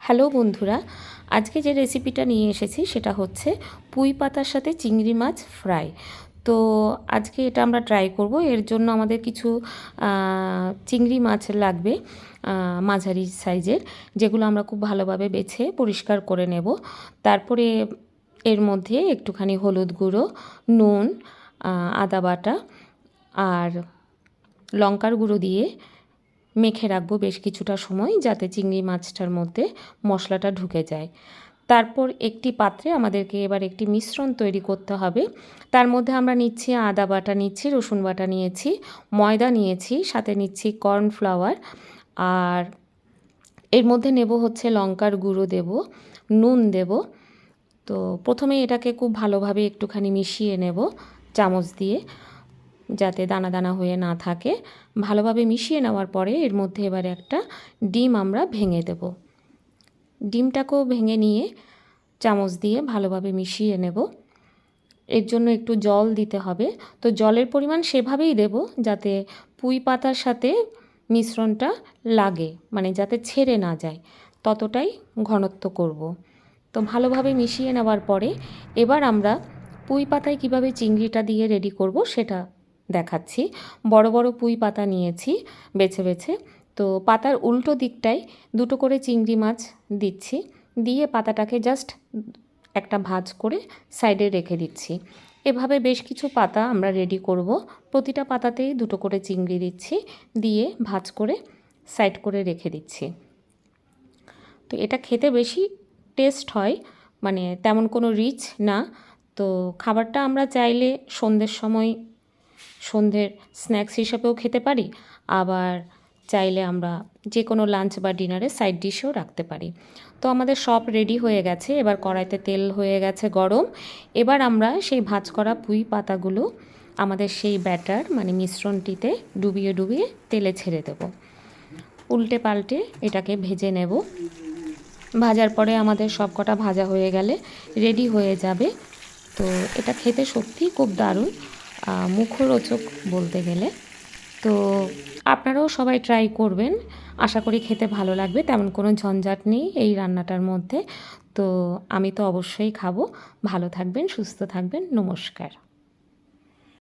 Hello বন্ধুরা, আজকে যে রেসিপিটা নিয়ে এসেছি সেটা হচ্ছে পুঁই পাতার সাথে চিংড়ি মাছ ফ্রাই। তো আজকে এটা আমরা ট্রাই করব। এর জন্য আমাদের কিছু চিংড়ি মাছ লাগবে, মাঝারি সাইজের, যেগুলো আমরা খুব ভালোভাবে বেছে পরিষ্কার করে নেব। তারপরে এর মধ্যে একটুখানি হলুদ গুঁড়ো, নুন, আদা বাটা আর লঙ্কার গুঁড়ো দিয়ে মেখে রাখবো বেশ কিছুটা সময়, যাতে চিংড়ি মাছটার মধ্যে মশলাটা ঢুকে যায়। তারপর একটি পাত্রে আমাদেরকে এবার একটি মিশ্রণ তৈরি করতে হবে। তার মধ্যে আমরা নিচ্ছি আদা বাটা, নিচ্ছি রসুন বাটা, নিয়েছি ময়দা, নিয়েছি সাথে নিচ্ছি কর্নফ্লাওয়ার, আর এর মধ্যে নেব হচ্ছে লঙ্কার গুঁড়ো, দেব নুন, দেব। তো প্রথমে এটাকে খুব ভালোভাবে একটুখানি মিশিয়ে নেব চামচ দিয়ে, যাতে দানা দানা হয়ে না থাকে। ভালোভাবে মিশিয়ে নেওয়ার পরে এর মধ্যে এবারে একটা ডিম আমরা ভেঙে দেব। ডিমটাকেও ভেঙে নিয়ে চামচ দিয়ে ভালোভাবে মিশিয়ে নেব। এর জন্য একটু জল দিতে হবে। তো জলের পরিমাণ সেভাবেই দেব যাতে পুঁই পাতার সাথে মিশ্রণটা লাগে, মানে যাতে ছেড়ে না যায়, ততটাই ঘনত্ব করব। তো ভালোভাবে মিশিয়ে নেওয়ার পরে এবার আমরা পুঁই পাতায় কীভাবে চিংড়িটা দিয়ে রেডি করব সেটা দেখাচ্ছি। বড় বড় পুঁই পাতা নিয়েছি বেছে বেছে। তো পাতার উল্টো দিকটায় দুটো করে চিংড়ি মাছ দিচ্ছি, দিয়ে পাতাটাকে জাস্ট একটা ভাঁজ করে সাইডে রেখে দিচ্ছি। এভাবে বেশ কিছু পাতা আমরা রেডি করব। প্রতিটা পাতাতেই দুটো করে চিংড়ি দিচ্ছি, দিয়ে ভাঁজ করে সাইড করে রেখে দিচ্ছি। তো এটা খেতে বেশি টেস্ট হয়, মানে তেমন কোনো রিচ না। তো খাবারটা আমরা চাইলে সন্ধ্যের স্ন্যাক্স হিসাবেও খেতে পারি, আবার চাইলে আমরা যে কোনো লাঞ্চ বা ডিনারে সাইড ডিশেও রাখতে পারি। তো আমাদের সব রেডি হয়ে গেছে। এবার কড়াইতে তেল হয়ে গেছে গরম। এবার আমরা সেই ভাঁজ করা পুঁই পাতাগুলো আমাদের সেই ব্যাটার, মানে মিশ্রণটিতে ডুবিয়ে ডুবিয়ে তেলে ছেড়ে দেব। উল্টে পাল্টে এটাকে ভেজে নেব। ভাজার পরে আমাদের সব কটা ভাজা হয়ে গেলে রেডি হয়ে যাবে। তো এটা খেতে সত্যিই খুব দারুণ, মুখরোচক বলতে গেলে। তো আপনারাও সবাই ট্রাই করবেন, আশা করি খেতে ভালো লাগবে। তেমন কোনো ঝঞ্ঝাট নেই এই রান্নাটার মধ্যে। তো আমি তো অবশ্যই খাবো। ভালো থাকবেন, সুস্থ থাকবেন, নমস্কার।